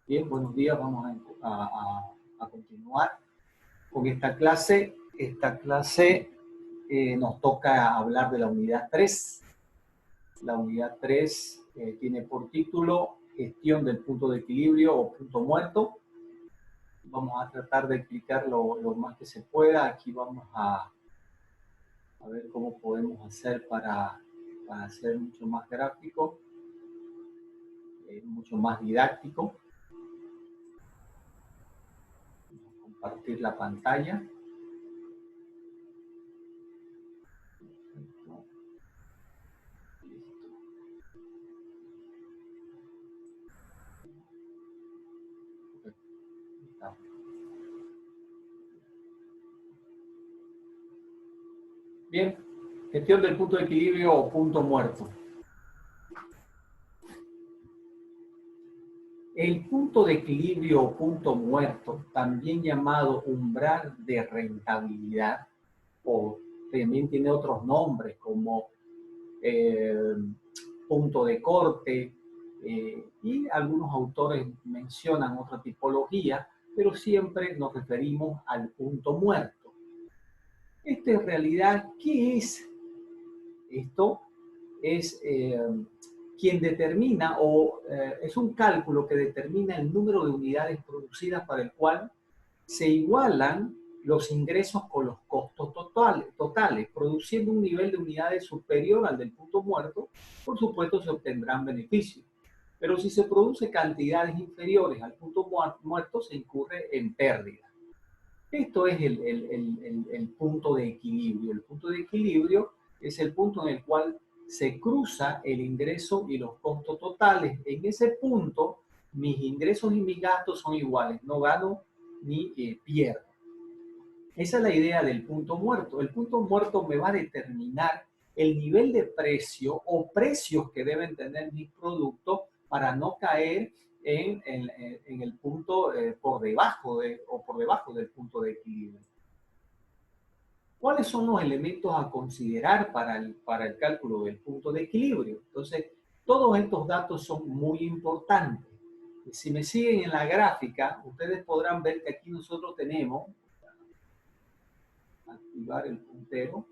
Bien, buenos días. Vamos a continuar con esta clase. Esta clase nos toca hablar de la unidad 3. La unidad 3 tiene por título Gestión del punto de equilibrio o punto muerto. Vamos a tratar de explicar lo más que se pueda. Aquí vamos a ver cómo podemos hacer para hacer mucho más gráfico, mucho más didáctico. Compartir la pantalla. Bien, gestión del punto de equilibrio o punto muerto. El punto de equilibrio o punto muerto, también llamado umbral de rentabilidad, o también tiene otros nombres como punto de corte, y algunos autores mencionan otra tipología, pero siempre nos referimos al punto muerto. Esto en realidad, ¿qué es? Esto es quien determina, es un cálculo que determina el número de unidades producidas para el cual se igualan los ingresos con los costos totales, produciendo un nivel de unidades superior al del punto muerto. Por supuesto, se obtendrán beneficios. Pero si se produce cantidades inferiores al punto muerto, se incurre en pérdida. Esto es el punto de equilibrio. El punto de equilibrio es el punto en el cual se cruza el ingreso y los costos totales. En ese punto, mis ingresos y mis gastos son iguales. No gano ni pierdo. Esa es la idea del punto muerto. El punto muerto me va a determinar el nivel de precio o precios que deben tener mis productos para no caer en el punto por debajo del punto de equilibrio. ¿Cuáles son los elementos a considerar para el cálculo del punto de equilibrio? Entonces, todos estos datos son muy importantes. Si me siguen en la gráfica, ustedes podrán ver que aquí nosotros tenemos, activar el puntero.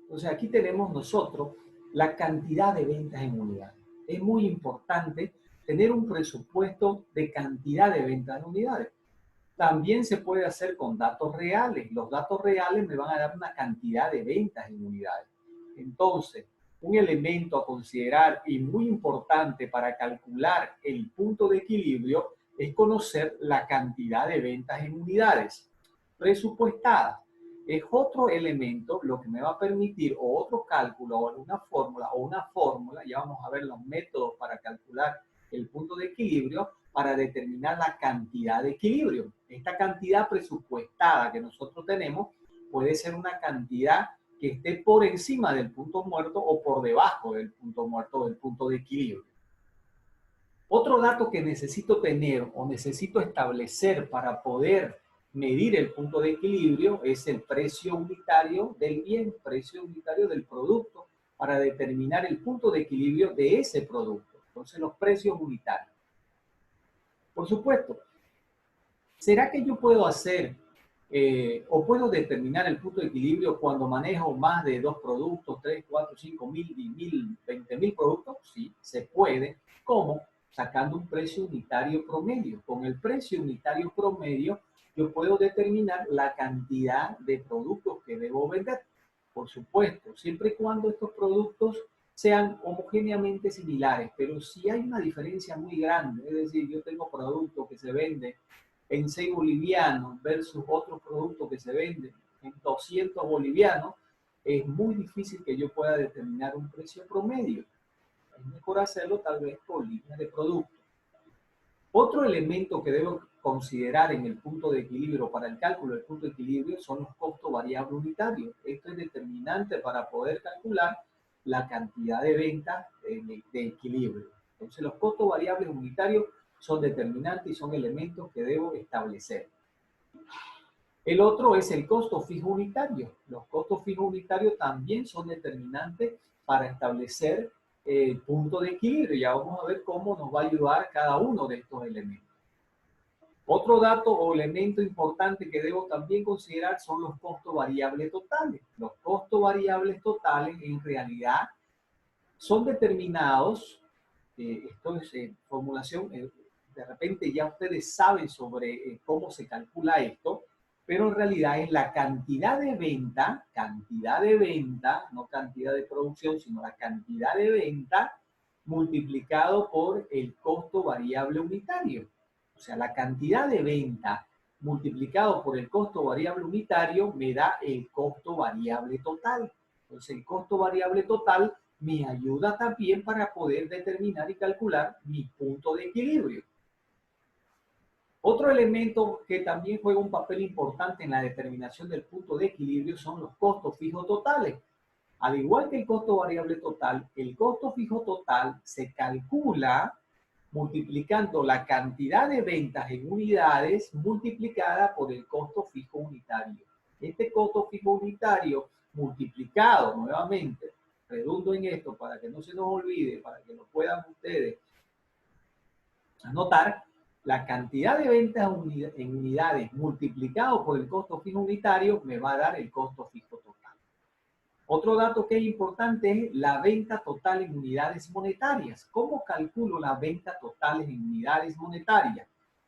Entonces, aquí tenemos nosotros la cantidad de ventas en unidades. Es muy importante tener un presupuesto de cantidad de ventas en unidades. También se puede hacer con datos reales. Los datos reales me van a dar una cantidad de ventas en unidades. Entonces, un elemento a considerar y muy importante para calcular el punto de equilibrio es conocer la cantidad de ventas en unidades presupuestadas. Es otro elemento lo que me va a permitir, o otro cálculo, o una fórmula, ya vamos a ver los métodos para calcular el punto de equilibrio, para determinar la cantidad de equilibrio. Esta cantidad presupuestada que nosotros tenemos puede ser una cantidad que esté por encima del punto muerto o por debajo del punto muerto o del punto de equilibrio. Otro dato que necesito tener o necesito establecer para poder medir el punto de equilibrio es el precio unitario del bien, precio unitario del producto, para determinar el punto de equilibrio de ese producto. Entonces, los precios unitarios. Por supuesto, ¿será que yo puedo hacer o puedo determinar el punto de equilibrio cuando manejo más de 2 productos, 3, 4, 5 mil, 10 mil, 20 mil productos? Sí, se puede. ¿Cómo? Sacando un precio unitario promedio. Con el precio unitario promedio, yo puedo determinar la cantidad de productos que debo vender. Por supuesto, siempre y cuando estos productos sean homogéneamente similares, pero si hay una diferencia muy grande, es decir, yo tengo productos que se venden en 6 bolivianos versus otros productos que se venden en 200 bolivianos, es muy difícil que yo pueda determinar un precio promedio. Es mejor hacerlo tal vez por línea de producto. Otro elemento que debo considerar en el punto de equilibrio para el cálculo del punto de equilibrio son los costos variables unitarios. Esto es determinante para poder calcular la cantidad de ventas de equilibrio. Entonces, los costos variables unitarios son determinantes y son elementos que debo establecer. El otro es el costo fijo unitario. Los costos fijos unitarios también son determinantes para establecer el punto de equilibrio. Ya vamos a ver cómo nos va a ayudar cada uno de estos elementos. Otro dato o elemento importante que debo también considerar son los costos variables totales. Los costos variables totales en realidad son determinados, esto es formulación, de repente ya ustedes saben sobre cómo se calcula esto, pero en realidad es la cantidad de venta, no cantidad de producción, sino la cantidad de venta multiplicado por el costo variable unitario. O sea, la cantidad de venta multiplicado por el costo variable unitario me da el costo variable total. Entonces, el costo variable total me ayuda también para poder determinar y calcular mi punto de equilibrio. Otro elemento que también juega un papel importante en la determinación del punto de equilibrio son los costos fijos totales. Al igual que el costo variable total, el costo fijo total se calcula multiplicando la cantidad de ventas en unidades multiplicada por el costo fijo unitario. Este costo fijo unitario multiplicado nuevamente, redundo en esto para que no se nos olvide, para que lo puedan ustedes anotar, la cantidad de ventas en unidades multiplicado por el costo fijo unitario me va a dar el costo fijo total. Otro dato que es importante es la venta total en unidades monetarias. ¿Cómo calculo la venta total en unidades monetarias?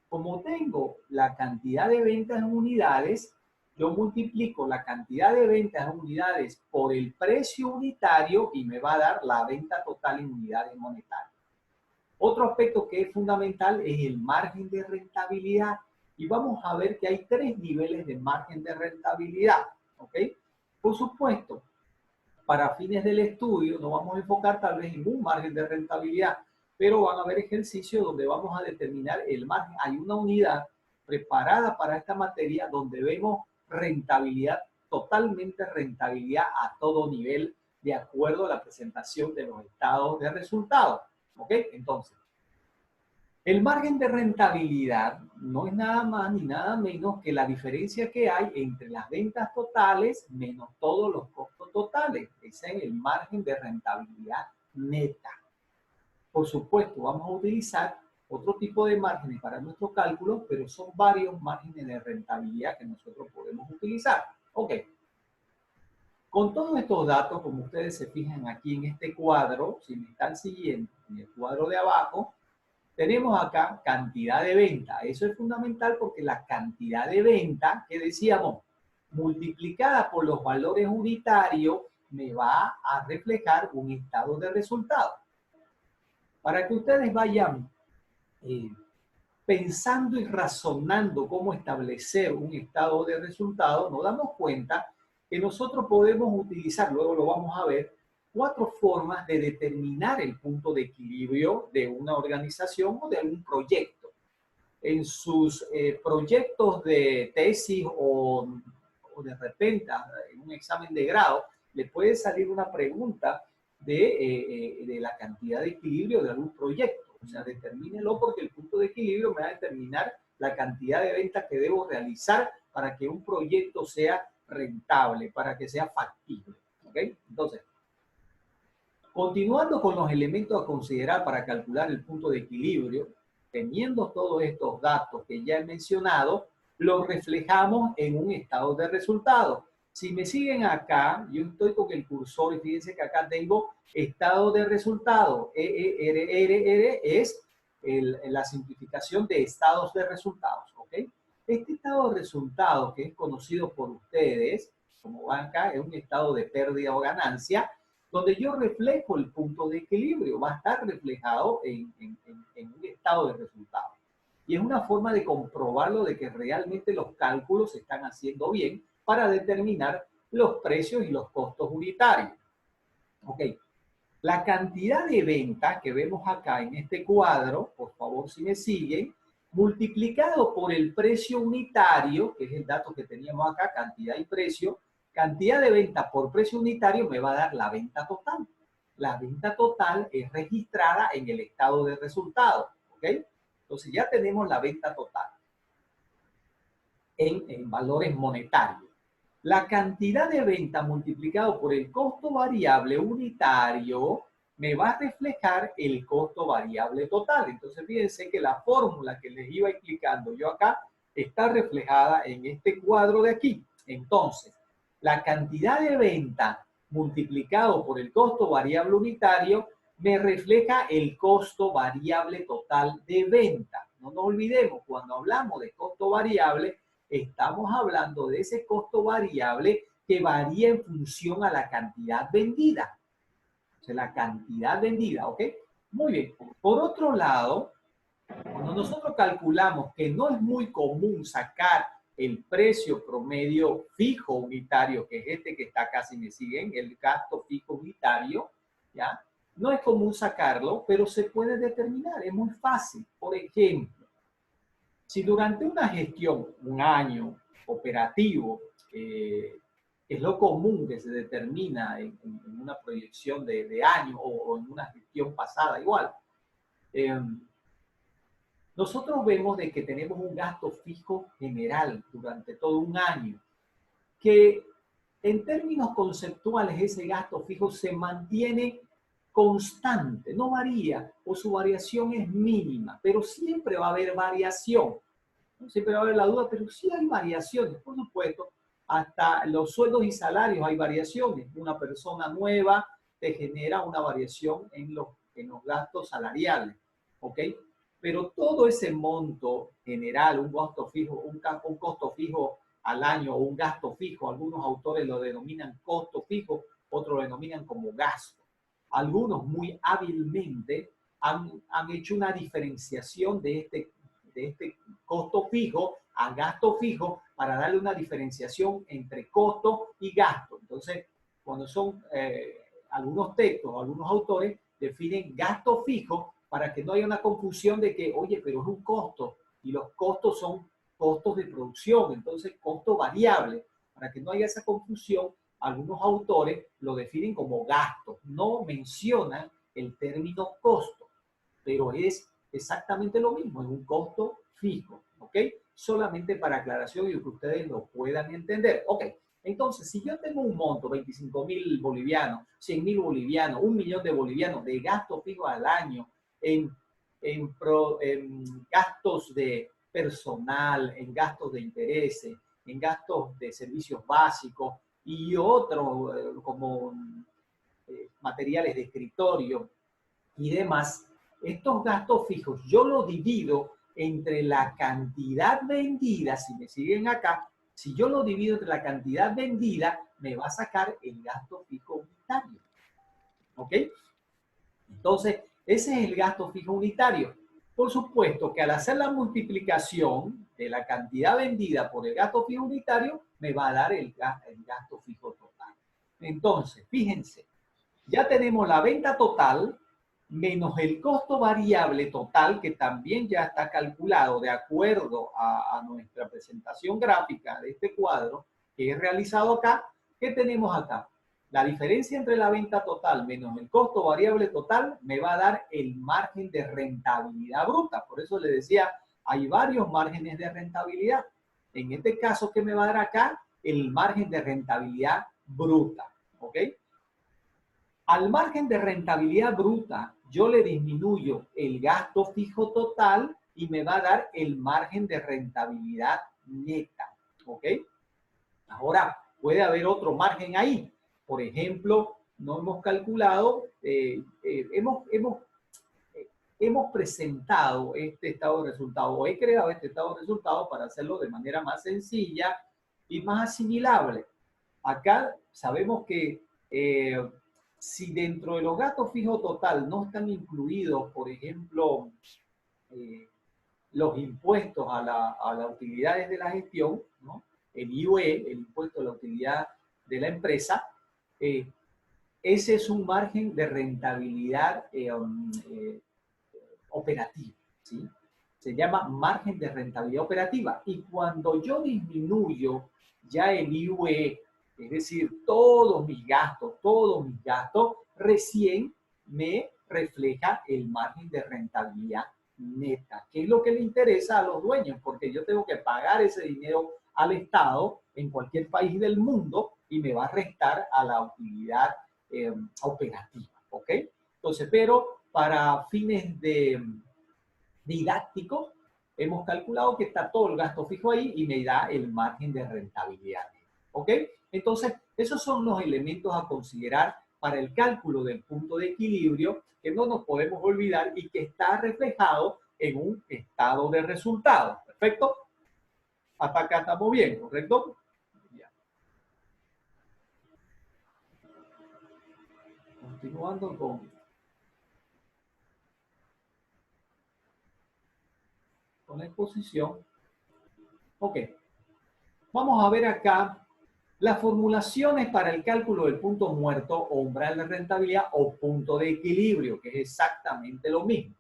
Como tengo la cantidad de ventas en unidades, yo multiplico la cantidad de ventas en unidades por el precio unitario y me va a dar la venta total en unidades monetarias. Otro aspecto que es fundamental es el margen de rentabilidad. Y vamos a ver que hay 3 niveles de margen de rentabilidad. ¿Ok? Por supuesto, para fines del estudio nos vamos a enfocar tal vez en un margen de rentabilidad, pero van a haber ejercicios donde vamos a determinar el margen. Hay una unidad preparada para esta materia donde vemos rentabilidad, totalmente rentabilidad a todo nivel, de acuerdo a la presentación de los estados de resultados. ¿Ok? Entonces, el margen de rentabilidad no es nada más ni nada menos que la diferencia que hay entre las ventas totales menos todos los costos totales. Ese es el margen de rentabilidad neta. Por supuesto, vamos a utilizar otro tipo de márgenes para nuestro cálculo, pero son varios márgenes de rentabilidad que nosotros podemos utilizar. Ok. Con todos estos datos, como ustedes se fijan aquí en este cuadro, si me están siguiendo, en el cuadro de abajo, tenemos acá cantidad de venta. Eso es fundamental porque la cantidad de venta, que decíamos, multiplicada por los valores unitarios, me va a reflejar un estado de resultado. Para que ustedes vayan pensando y razonando cómo establecer un estado de resultado, nos damos cuenta que nosotros podemos utilizar, luego lo vamos a ver, 4 formas de determinar el punto de equilibrio de una organización o de algún proyecto. En sus proyectos de tesis o de repente en un examen de grado, le puede salir una pregunta de la cantidad de equilibrio de algún proyecto. O sea, determínelo porque el punto de equilibrio me va a determinar la cantidad de ventas que debo realizar para que un proyecto sea rentable, para que sea factible. ¿Ok? Entonces, continuando con los elementos a considerar para calcular el punto de equilibrio, teniendo todos estos datos que ya he mencionado, los reflejamos en un estado de resultados. Si me siguen acá, yo estoy con el cursor y fíjense que acá tengo estado de resultados. EERR es la simplificación de estados de resultados. ¿Ok? Este estado de resultados, que es conocido por ustedes como banca, es un estado de pérdida o ganancia, donde yo reflejo el punto de equilibrio, va a estar reflejado en un estado de resultados. Y es una forma de comprobarlo de que realmente los cálculos se están haciendo bien para determinar los precios y los costos unitarios. Ok, la cantidad de venta que vemos acá en este cuadro, por favor si me siguen, multiplicado por el precio unitario, que es el dato que teníamos acá, cantidad y precio, cantidad de venta por precio unitario me va a dar la venta total. La venta total es registrada en el estado de resultados. ¿Ok? Entonces ya tenemos la venta total en valores monetarios. La cantidad de venta multiplicado por el costo variable unitario me va a reflejar el costo variable total. Entonces, fíjense que la fórmula que les iba explicando yo acá está reflejada en este cuadro de aquí. Entonces, la cantidad de venta multiplicado por el costo variable unitario me refleja el costo variable total de venta. No nos olvidemos, cuando hablamos de costo variable, estamos hablando de ese costo variable que varía en función a la cantidad vendida. O sea, la cantidad vendida, ¿ok? Muy bien. Por otro lado, cuando nosotros calculamos que no es muy común sacar el precio promedio fijo unitario, que es este que está acá, si me siguen, el gasto fijo unitario, ¿ya? No es común sacarlo, pero se puede determinar, es muy fácil. Por ejemplo, si durante una gestión, un año operativo, es lo común que se determina en una proyección de año o en una gestión pasada igual, nosotros vemos de que tenemos un gasto fijo general durante todo un año, que en términos conceptuales ese gasto fijo se mantiene constante, no varía o su variación es mínima, pero siempre va a haber variación. ¿No? Siempre va a haber la duda, pero sí hay variaciones, por supuesto. Hasta los sueldos y salarios hay variaciones. Una persona nueva te genera una variación en los gastos salariales, ¿ok? Pero todo ese monto general, un gasto fijo, un costo fijo al año o un gasto fijo, algunos autores lo denominan costo fijo, otros lo denominan como gasto. Algunos muy hábilmente han hecho una diferenciación de este costo fijo a gasto fijo para darle una diferenciación entre costo y gasto. Entonces, cuando son algunos textos, algunos autores definen gasto fijo para que no haya una confusión de que, oye, pero es un costo y los costos son costos de producción, entonces costo variable. Para que no haya esa confusión, algunos autores lo definen como gasto, no mencionan el término costo, pero es exactamente lo mismo, es un costo fijo, ¿ok? Solamente para aclaración y que ustedes lo puedan entender. Ok, entonces, si yo tengo un monto, 25.000 bolivianos, 100.000 bolivianos, 1.000.000 de bolivianos de gastos fijos al año en gastos de personal, en gastos de intereses, en gastos de servicios básicos y otros como materiales de escritorio y demás, estos gastos fijos yo los divido entre la cantidad vendida, si me siguen acá, si yo lo divido entre la cantidad vendida, me va a sacar el gasto fijo unitario. ¿Ok? Entonces, ese es el gasto fijo unitario. Por supuesto que al hacer la multiplicación de la cantidad vendida por el gasto fijo unitario, me va a dar el gasto fijo total. Entonces, fíjense, ya tenemos la venta total menos el costo variable total, que también ya está calculado de acuerdo a nuestra presentación gráfica de este cuadro que he realizado acá. ¿Qué tenemos acá? La diferencia entre la venta total menos el costo variable total me va a dar el margen de rentabilidad bruta. Por eso le decía, hay varios márgenes de rentabilidad. En este caso, ¿qué me va a dar acá? El margen de rentabilidad bruta. ¿Ok? Al margen de rentabilidad bruta, yo le disminuyo el gasto fijo total y me va a dar el margen de rentabilidad neta. ¿Ok? Ahora, puede haber otro margen ahí. Por ejemplo, no hemos calculado, hemos presentado este estado de resultado o he creado este estado de resultado para hacerlo de manera más sencilla y más asimilable. Acá sabemos que si dentro de los gastos fijos total no están incluidos, por ejemplo, eh, los impuestos a las utilidades de la gestión, ¿no? El IUE, el impuesto a la utilidad de la empresa, ese es un margen de rentabilidad operativa, ¿sí? Se llama margen de rentabilidad operativa. Y cuando yo disminuyo ya el IUE, es decir, todos mis gastos, recién me refleja el margen de rentabilidad neta, que es lo que le interesa a los dueños, porque yo tengo que pagar ese dinero al Estado en cualquier país del mundo y me va a restar a la utilidad operativa, ¿ok? Entonces, pero para fines de didácticos, hemos calculado que está todo el gasto fijo ahí y me da el margen de rentabilidad. ¿Ok? Entonces, esos son los elementos a considerar para el cálculo del punto de equilibrio que no nos podemos olvidar y que está reflejado en un estado de resultados. ¿Perfecto? Hasta acá estamos bien, ¿correcto? Ya. Continuando con la exposición. Ok. Vamos a ver acá las formulaciones para el cálculo del punto muerto o umbral de rentabilidad o punto de equilibrio, que es exactamente lo mismo.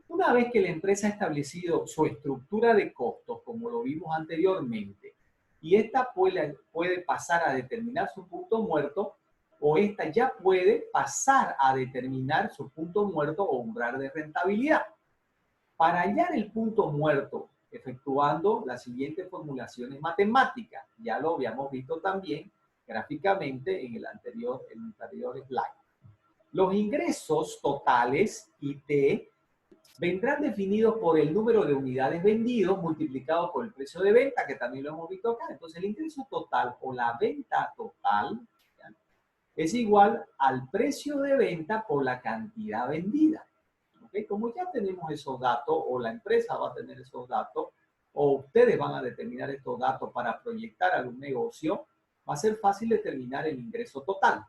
Una vez que la empresa ha establecido su estructura de costos, como lo vimos anteriormente, y esta puede pasar a determinar su punto muerto, o esta ya puede pasar a determinar su punto muerto o umbral de rentabilidad. Para hallar el punto muerto, efectuando las siguientes formulaciones matemáticas, ya lo habíamos visto también gráficamente en el anterior slide. Los ingresos totales, IT, vendrán definidos por el número de unidades vendidos multiplicado por el precio de venta, que también lo hemos visto acá. Entonces, el ingreso total o la venta total, ¿ya?, es igual al precio de venta por la cantidad vendida. ¿Okay? Como ya tenemos esos datos, o la empresa va a tener esos datos, o ustedes van a determinar estos datos para proyectar algún negocio, va a ser fácil determinar el ingreso total.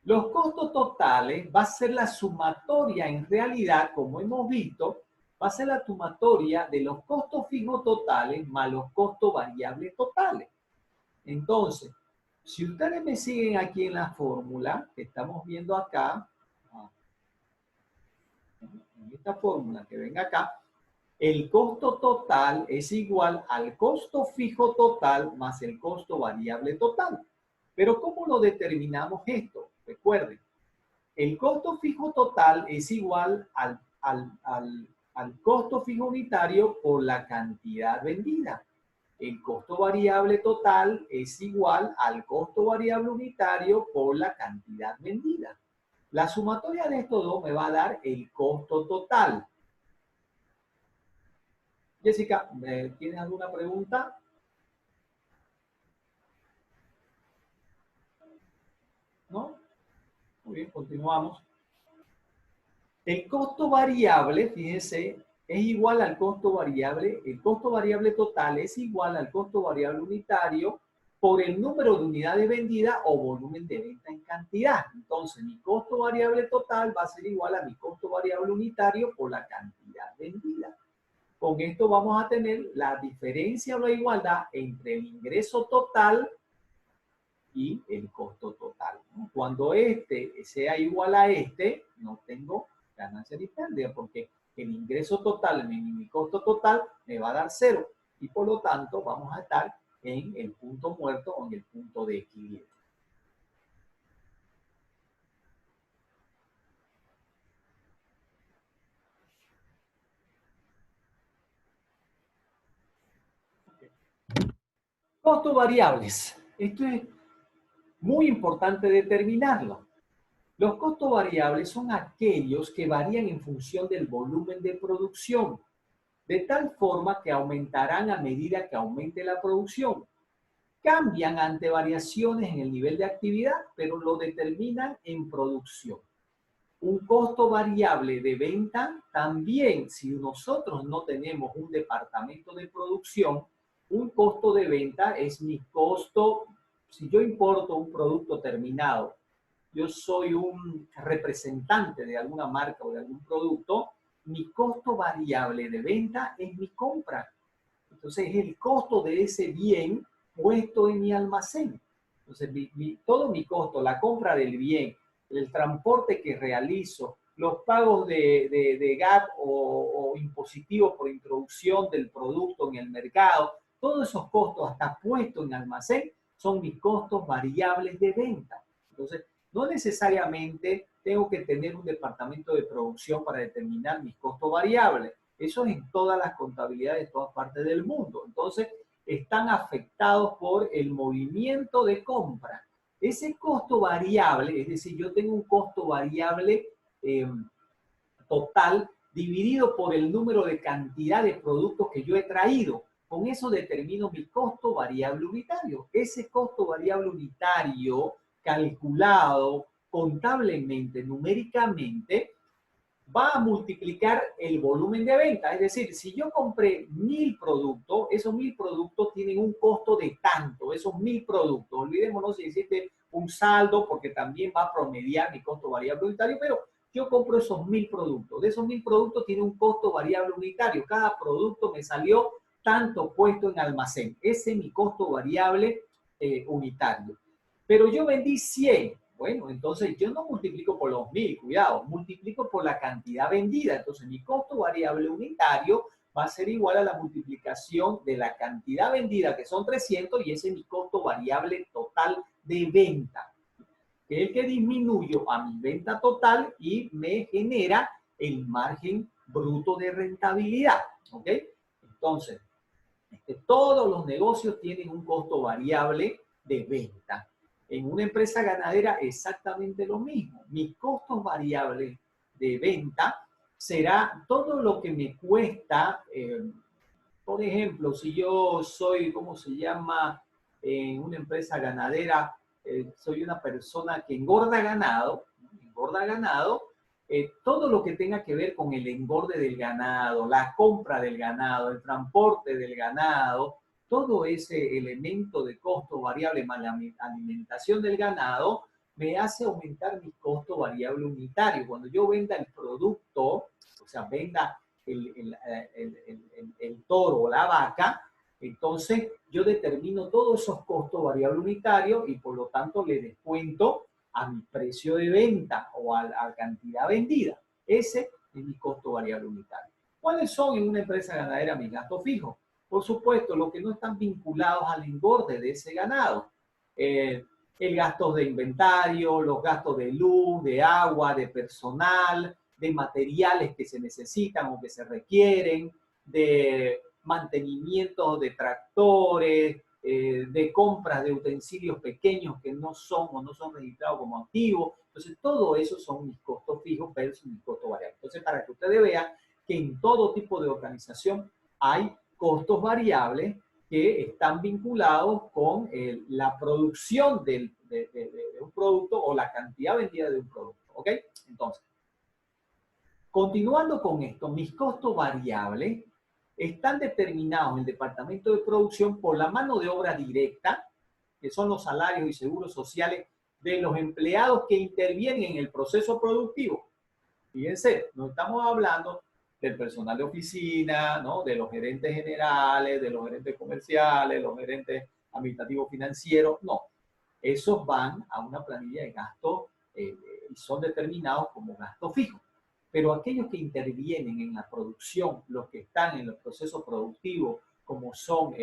Los costos totales va a ser la sumatoria, en realidad, como hemos visto, va a ser la sumatoria de los costos fijos totales más los costos variables totales. Entonces, si ustedes me siguen aquí en la fórmula que estamos viendo acá, en esta fórmula que ven acá, el costo total es igual al costo fijo total más el costo variable total. Pero ¿cómo lo determinamos esto? Recuerden, el costo fijo total es igual al costo fijo unitario por la cantidad vendida. El costo variable total es igual al costo variable unitario por la cantidad vendida. La sumatoria de estos dos me va a dar el costo total. Jessica, ¿tienes alguna pregunta? ¿No? Muy bien, continuamos. El costo variable, fíjense, es igual al costo variable. El costo variable total es igual al costo variable unitario por el número de unidades vendidas o volumen de venta en cantidad. Entonces, mi costo variable total va a ser igual a mi costo variable unitario por la cantidad vendida. Con esto vamos a tener la diferencia o la igualdad entre el ingreso total y el costo total, ¿no? Cuando este sea igual a este, no tengo ganancia ni pérdida, porque el ingreso total menos mi costo total me va a dar cero, y por lo tanto vamos a estar en el punto muerto o en el punto de equilibrio. Costos variables. Esto es muy importante determinarlo. Los costos variables son aquellos que varían en función del volumen de producción, de tal forma que aumentarán a medida que aumente la producción. Cambian ante variaciones en el nivel de actividad, pero lo determinan en producción. Un costo variable de venta también, si nosotros no tenemos un departamento de producción, un costo de venta es mi costo. Si yo importo un producto terminado, yo soy un representante de alguna marca o de algún producto, mi costo variable de venta es mi compra. Entonces, es el costo de ese bien puesto en mi almacén. Entonces, todo mi costo, la compra del bien, el transporte que realizo, los pagos de GAT o impositivos por introducción del producto en el mercado, todos esos costos hasta puestos en almacén son mis costos variables de venta. Entonces, no necesariamente tengo que tener un departamento de producción para determinar mis costos variables. Eso es en todas las contabilidades de todas partes del mundo. Entonces, están afectados por el movimiento de compra. Ese costo variable, es decir, yo tengo un costo variable total dividido por el número de cantidad de productos que yo he traído. Con eso determino mi costo variable unitario. Ese costo variable unitario calculado contablemente, numéricamente, va a multiplicar el volumen de venta. Es decir, si yo compré 1000 productos, esos 1000 productos tienen un costo de tanto, esos 1000 productos. Olvidémonos si existe un saldo, porque también va a promediar mi costo variable unitario, pero yo compro esos 1000 productos. De esos 1000 productos tiene un costo variable unitario. Cada producto me salió tanto puesto en almacén. Ese es mi costo variable unitario. Pero yo vendí 100. Bueno, entonces yo no multiplico por los 1000, cuidado, multiplico por la cantidad vendida. Entonces mi costo variable unitario va a ser igual a la multiplicación de la cantidad vendida, que son 300, y ese es mi costo variable total de venta, que es el que disminuyo a mi venta total y me genera el margen bruto de rentabilidad. ¿Ok? Entonces, todos los negocios tienen un costo variable de venta. En una empresa ganadera exactamente lo mismo. Mis costos variables de venta será todo lo que me cuesta, por ejemplo, si yo soy, ¿cómo se llama? En una empresa ganadera, soy una persona que engorda ganado, todo lo que tenga que ver con el engorde del ganado, la compra del ganado, el transporte del ganado, todo ese elemento de costo variable más la alimentación del ganado me hace aumentar mi costo variable unitario. Cuando yo venda el producto, o sea, venda el toro o la vaca, entonces yo determino todos esos costos variables unitarios y por lo tanto le descuento a mi precio de venta o a la cantidad vendida. Ese es mi costo variable unitario. ¿Cuáles son en una empresa ganadera mis gastos fijos? Por supuesto, los que no están vinculados al engorde de ese ganado. El gasto de inventario, los gastos de luz, de agua, de personal, de materiales que se necesitan o que se requieren, de mantenimiento de tractores, de compras de utensilios pequeños que no son o no son registrados como activos. Entonces, todo eso son mis costos fijos versus mis costos variables. Entonces, para que ustedes vean que en todo tipo de organización hay costos variables que están vinculados con la producción de un producto o la cantidad vendida de un producto. ¿Ok? Entonces, continuando con esto, mis costos variables están determinados en el departamento de producción por la mano de obra directa, que son los salarios y seguros sociales de los empleados que intervienen en el proceso productivo. Fíjense, no estamos hablando del personal de oficina, ¿no? De los gerentes generales, de los gerentes comerciales, los gerentes administrativos financieros, no. Esos van a una planilla de gasto y son determinados como gastos fijos. Pero aquellos que intervienen en la producción, los que están en los procesos productivos, como son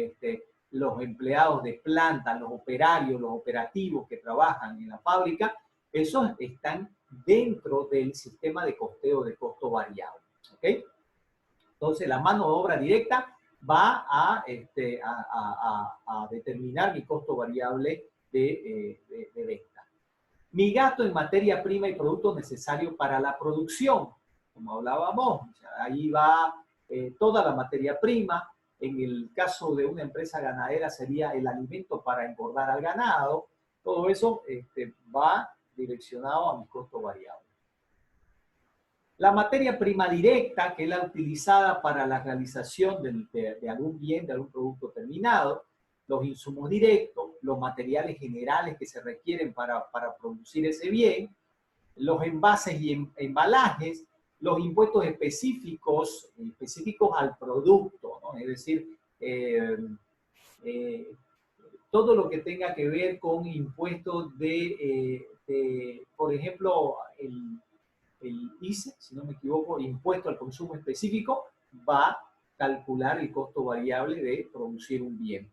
los empleados de planta, los operarios, los operativos que trabajan en la fábrica, esos están dentro del sistema de costeo de costo variable. ¿Ok? Entonces, la mano de obra directa va a determinar mi costo variable de venta. Mi gasto en materia prima y productos necesarios para la producción, como hablábamos, o sea, ahí va toda la materia prima. En el caso de una empresa ganadera sería el alimento para engordar al ganado. Todo eso va direccionado a mi costo variable. La materia prima directa, que es la utilizada para la realización de algún bien, de algún producto terminado, los insumos directos, los materiales generales que se requieren para producir ese bien, los envases y embalajes, los impuestos específicos al producto, ¿no? Es decir, todo lo que tenga que ver con impuestos por ejemplo, el ICE, si no me equivoco, impuesto al consumo específico, va a calcular el costo variable de producir un bien.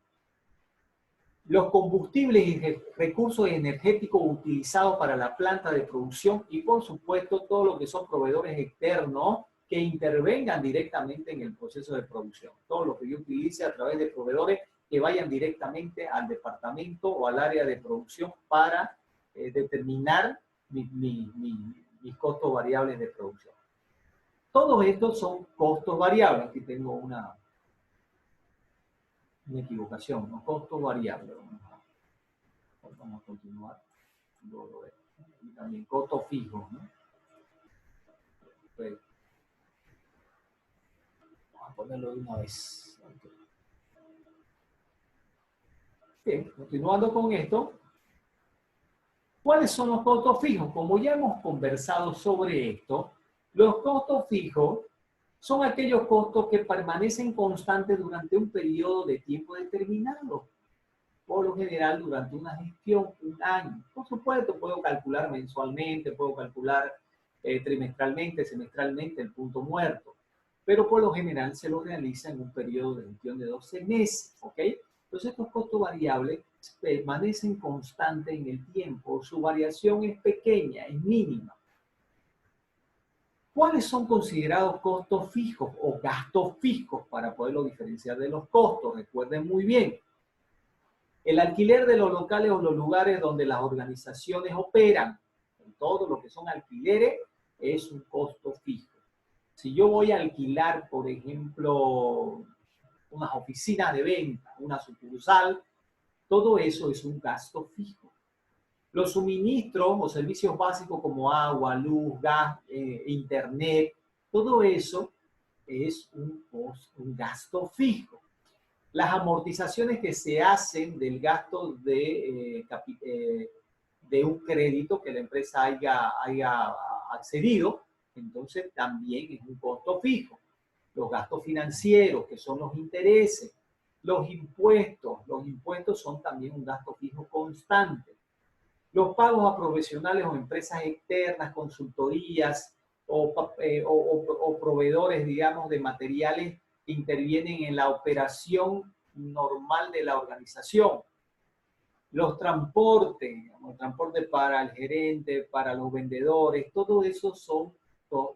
Los combustibles y recursos energéticos utilizados para la planta de producción y, por supuesto, todo lo que son proveedores externos que intervengan directamente en el proceso de producción. Todo lo que yo utilice a través de proveedores que vayan directamente al departamento o al área de producción para determinar mis costos variables de producción. Todos estos son costos variables. Aquí tengo una equivocación, ¿no? Costos variables. Vamos a continuar. Y también costos fijos, ¿no? Pues, vamos a ponerlo de una vez. Okay. Bien, continuando con esto. ¿Cuáles son los costos fijos? Como ya hemos conversado sobre esto, los costos fijos son aquellos costos que permanecen constantes durante un periodo de tiempo determinado. Por lo general, durante una gestión, un año. Por supuesto, puedo calcular mensualmente, puedo calcular trimestralmente, semestralmente el punto muerto. Pero por lo general se lo realiza en un periodo de gestión de 12 meses. ¿Ok? Entonces, estos costos variables permanecen constantes en el tiempo. Su variación es pequeña, es mínima. ¿Cuáles son considerados costos fijos o gastos fijos para poderlo diferenciar de los costos? Recuerden muy bien. El alquiler de los locales o los lugares donde las organizaciones operan, en todo lo que son alquileres, es un costo fijo. Si yo voy a alquilar, por ejemplo, unas oficinas de venta, una sucursal, todo eso es un gasto fijo. Los suministros o servicios básicos como agua, luz, gas, internet, todo eso es un gasto fijo. Las amortizaciones que se hacen del gasto de un crédito que la empresa haya accedido, entonces también es un costo fijo. Los gastos financieros, que son los intereses, los impuestos son también un gasto fijo constante. Los pagos a profesionales o empresas externas, consultorías o proveedores, digamos, de materiales que intervienen en la operación normal de la organización. Los transportes, el transporte para el gerente, para los vendedores, todo eso son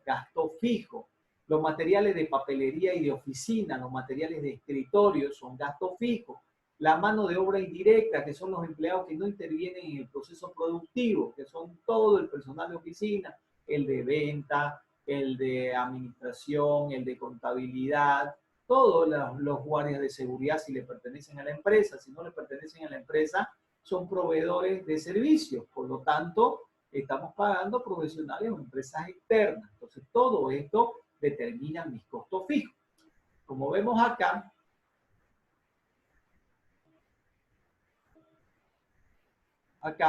gastos fijos. Los materiales de papelería y de oficina, los materiales de escritorio son gastos fijos. La mano de obra indirecta, que son los empleados que no intervienen en el proceso productivo, que son todo el personal de oficina, el de venta, el de administración, el de contabilidad, todos los guardias de seguridad si le pertenecen a la empresa, si no le pertenecen a la empresa, son proveedores de servicios. Por lo tanto, estamos pagando profesionales o empresas externas. Entonces, todo esto determina mis costos fijos. Como vemos acá,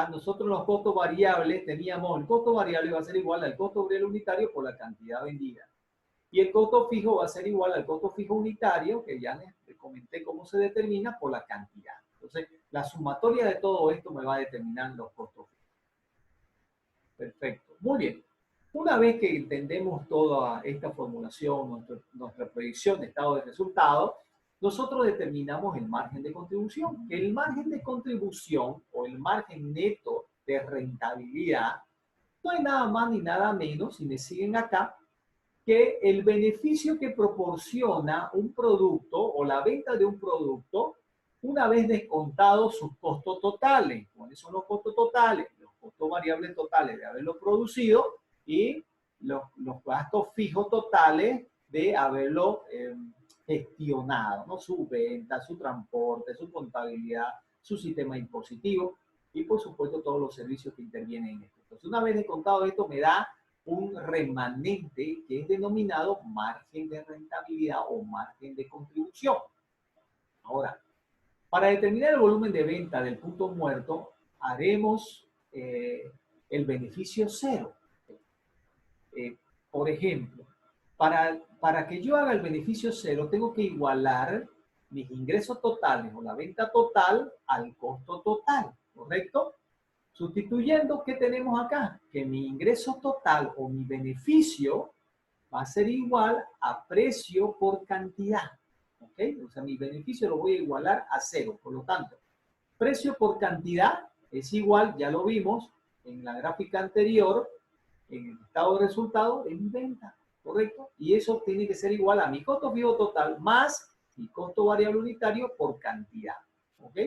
nosotros los costos variables teníamos, el costo variable va a ser igual al costo obrero unitario por la cantidad vendida. Y el costo fijo va a ser igual al costo fijo unitario, que ya les comenté cómo se determina, por la cantidad. Entonces, la sumatoria de todo esto me va a determinar los costos fijos. Perfecto. Muy bien. Una vez que entendemos toda esta formulación, nuestra predicción de estado de resultados, nosotros determinamos el margen de contribución. El margen de contribución o el margen neto de rentabilidad no es nada más ni nada menos, si me siguen acá, que el beneficio que proporciona un producto o la venta de un producto una vez descontados sus costos totales. ¿Cuáles son los costos totales? Los costos variables totales de haberlo producido y los gastos fijos totales de haberlo gestionado, ¿no? Su venta, su transporte, su contabilidad, su sistema impositivo y por supuesto todos los servicios que intervienen en esto. Entonces, una vez descontado esto me da un remanente que es denominado margen de rentabilidad o margen de contribución. Ahora, para determinar el volumen de venta del punto muerto, haremos el beneficio cero. Por ejemplo, para que yo haga el beneficio cero, tengo que igualar mis ingresos totales o la venta total al costo total, ¿correcto? Sustituyendo, ¿qué tenemos acá? Que mi ingreso total o mi beneficio va a ser igual a precio por cantidad. ¿Ok? O sea, mi beneficio lo voy a igualar a cero. Por lo tanto, precio por cantidad es igual, ya lo vimos en la gráfica anterior, en el estado de resultado, en venta. ¿Correcto? Y eso tiene que ser igual a mi costo fijo total más mi costo variable unitario por cantidad. ¿Ok?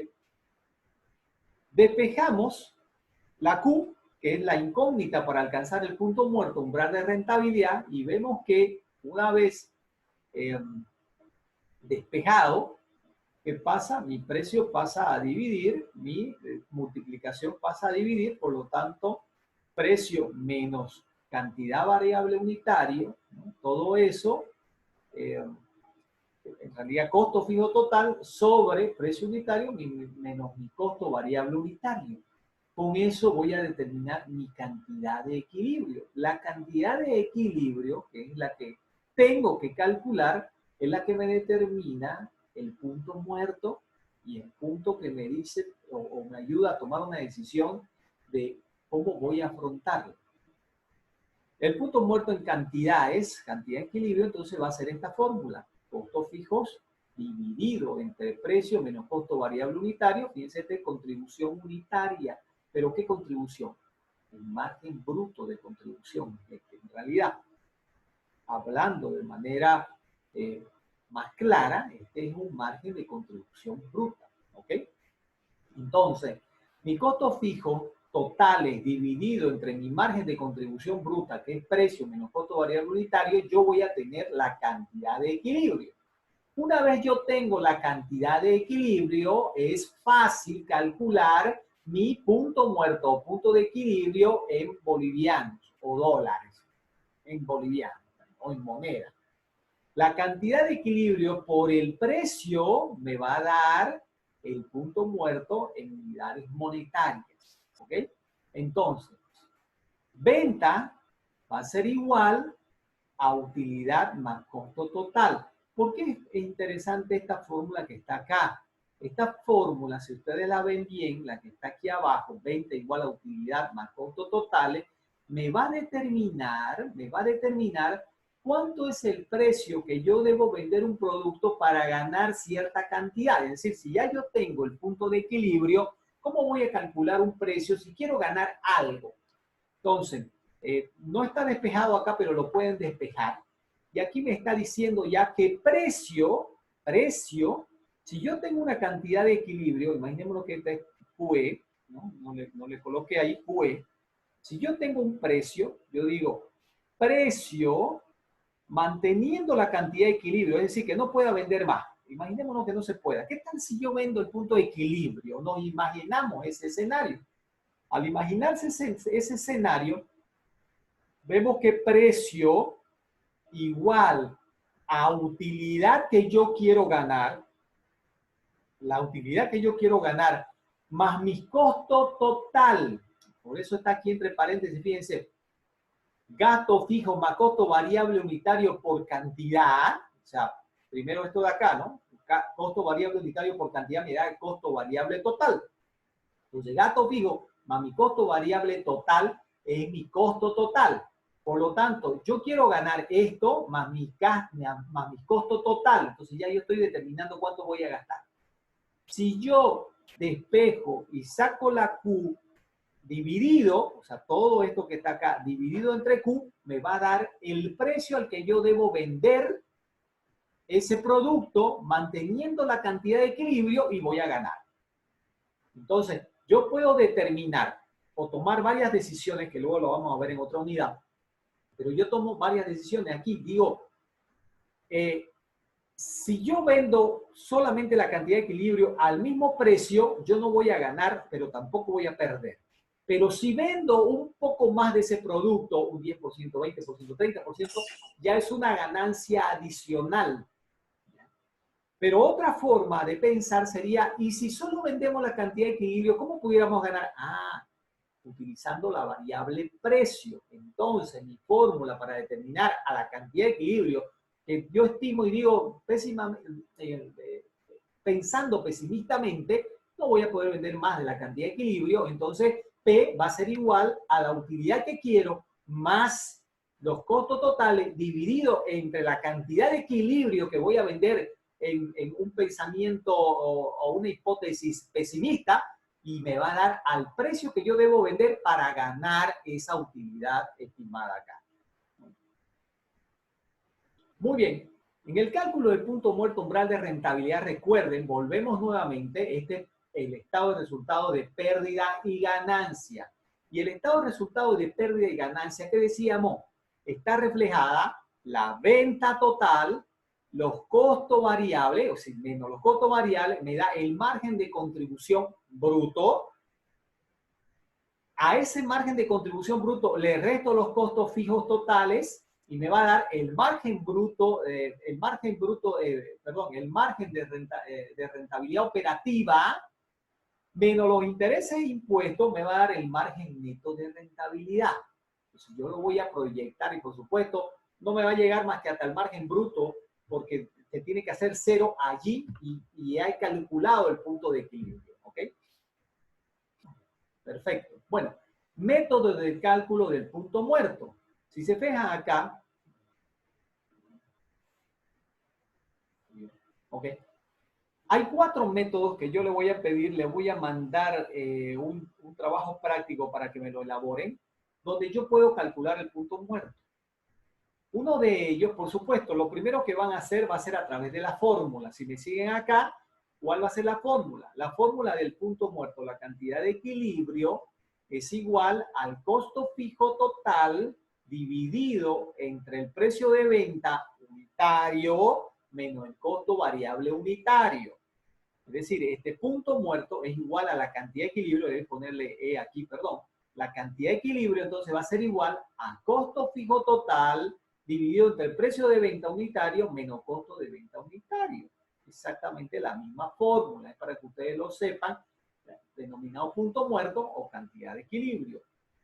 Despejamos la Q, que es la incógnita para alcanzar el punto muerto, umbral de rentabilidad, y vemos que una vez despejado, ¿qué pasa? Mi precio pasa a dividir, mi multiplicación pasa a dividir, por lo tanto, precio menos cantidad variable unitario, ¿no? Todo eso, en realidad costo fijo total sobre precio unitario menos mi costo variable unitario. Con eso voy a determinar mi cantidad de equilibrio. La cantidad de equilibrio, que es la que tengo que calcular, es la que me determina el punto muerto y el punto que me dice o me ayuda a tomar una decisión de cómo voy a afrontarlo. El punto muerto en cantidad es cantidad de equilibrio, entonces va a ser esta fórmula. Costos fijos dividido entre precio menos costo variable unitario. Fíjense, esta contribución unitaria. ¿Pero qué contribución? Un margen bruto de contribución. En realidad, hablando de manera más clara, este es un margen de contribución bruta. ¿Ok? Entonces, mi costo fijo totales dividido entre mi margen de contribución bruta, que es precio menos costo variable unitario, yo voy a tener la cantidad de equilibrio. Una vez yo tengo la cantidad de equilibrio, es fácil calcular mi punto muerto o punto de equilibrio en bolivianos o dólares, en bolivianos o en moneda. La cantidad de equilibrio por el precio me va a dar el punto muerto en unidades monetarias. ¿Ok? Entonces, venta va a ser igual a utilidad más costo total. ¿Por qué es interesante esta fórmula que está acá? Esta fórmula, si ustedes la ven bien, la que está aquí abajo, venta igual a utilidad más costo totales, me va a determinar cuánto es el precio que yo debo vender un producto para ganar cierta cantidad. Es decir, si ya yo tengo el punto de equilibrio, ¿cómo voy a calcular un precio si quiero ganar algo? Entonces, no está despejado acá, pero lo pueden despejar. Y aquí me está diciendo ya que precio, si yo tengo una cantidad de equilibrio, imaginémonos que este es QE, ¿no? No le coloqué ahí QE. Si yo tengo un precio, yo digo precio manteniendo la cantidad de equilibrio, es decir, que no pueda vender más. Imaginémonos que no se pueda. ¿Qué tal si yo vendo el punto de equilibrio? Nos imaginamos ese escenario. Al imaginarse ese escenario, vemos que precio igual a utilidad que yo quiero ganar, la utilidad que yo quiero ganar, más mi costo total. Por eso está aquí entre paréntesis, fíjense, gasto fijo más costo variable unitario por cantidad, o sea, primero esto de acá, ¿no? Costo variable unitario por cantidad me da el costo variable total. Entonces, gasto fijo más mi costo variable total es mi costo total. Por lo tanto, yo quiero ganar esto más mi costo total. Entonces, ya yo estoy determinando cuánto voy a gastar. Si yo despejo y saco la Q dividido, o sea, todo esto que está acá, dividido entre Q, me va a dar el precio al que yo debo vender ese producto, manteniendo la cantidad de equilibrio y voy a ganar. Entonces, yo puedo determinar o tomar varias decisiones, que luego lo vamos a ver en otra unidad, pero yo tomo varias decisiones aquí. Digo, si yo vendo solamente la cantidad de equilibrio al mismo precio, yo no voy a ganar, pero tampoco voy a perder. Pero si vendo un poco más de ese producto, un 10%, 20%, 30%, ya es una ganancia adicional. Pero otra forma de pensar sería, ¿y si solo vendemos la cantidad de equilibrio, cómo pudiéramos ganar? Utilizando la variable precio. Entonces, mi fórmula para determinar a la cantidad de equilibrio, que yo estimo y digo pensando pesimistamente, no voy a poder vender más de la cantidad de equilibrio, entonces P va a ser igual a la utilidad que quiero más los costos totales dividido entre la cantidad de equilibrio que voy a vender en un pensamiento o una hipótesis pesimista, y me va a dar al precio que yo debo vender para ganar esa utilidad estimada acá. Muy bien. En el cálculo del punto muerto umbral de rentabilidad, recuerden, volvemos nuevamente, el estado de resultado de pérdida y ganancia. Y el estado de resultado de pérdida y ganancia, que decíamos, está reflejada la venta total, los costos variables, o sea, menos los costos variables, me da el margen de contribución bruto. A ese margen de contribución bruto le resto los costos fijos totales y me va a dar el margen bruto, el margen de rentabilidad operativa menos los intereses e impuestos, me va a dar el margen neto de rentabilidad. Entonces yo lo voy a proyectar y por supuesto no me va a llegar más que hasta el margen bruto porque se tiene que hacer cero allí y hay calculado el punto de equilibrio. ¿Ok? Perfecto. Bueno, método de cálculo del punto muerto. Si se fijan acá, ¿ok? Hay 4 métodos que yo le voy a pedir, le voy a mandar un trabajo práctico para que me lo elaboren, donde yo puedo calcular el punto muerto. Uno de ellos, por supuesto, lo primero que van a hacer va a ser a través de la fórmula. Si me siguen acá, ¿cuál va a ser la fórmula? La fórmula del punto muerto, la cantidad de equilibrio, es igual al costo fijo total dividido entre el precio de venta unitario menos el costo variable unitario. Es decir, este punto muerto es igual a la cantidad de equilibrio, debe ponerle E aquí, perdón. La cantidad de equilibrio entonces va a ser igual a costo fijo total dividido entre el precio de venta unitario menos costo de venta unitario. Exactamente la misma fórmula, es para que ustedes lo sepan, denominado punto muerto o cantidad de equilibrio.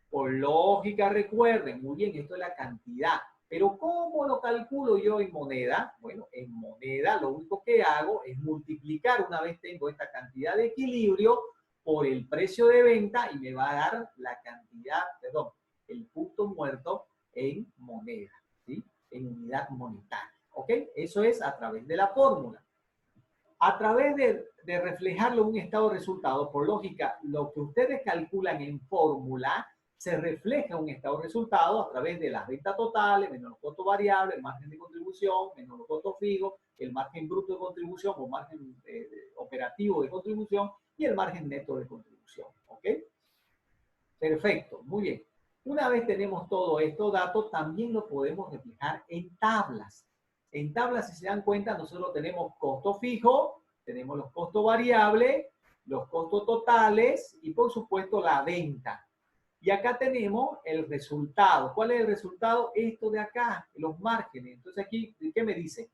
Por lógica, recuerden, muy bien, esto es la cantidad. Pero ¿cómo lo calculo yo en moneda? Bueno, en moneda lo único que hago es multiplicar, una vez tengo esta cantidad de equilibrio, por el precio de venta y me va a dar la cantidad, perdón, el punto muerto en moneda, ¿sí? En unidad monetaria, ¿ok? Eso es a través de la fórmula. A través de reflejarlo en un estado de resultado, por lógica, lo que ustedes calculan en fórmula se refleja en un estado de resultado a través de las ventas totales, menos los costos variables, el margen de contribución, menos los costos fijos, el margen bruto de contribución o margen operativo de contribución y el margen neto de contribución. ¿Ok? Perfecto, muy bien. Una vez tenemos todos estos datos, también lo podemos reflejar en tablas. En tablas, si se dan cuenta, nosotros tenemos costo fijo, tenemos los costos variables, los costos totales y, por supuesto, la venta. Y acá tenemos el resultado. ¿Cuál es el resultado? Esto de acá, los márgenes. Entonces aquí, ¿qué me dice?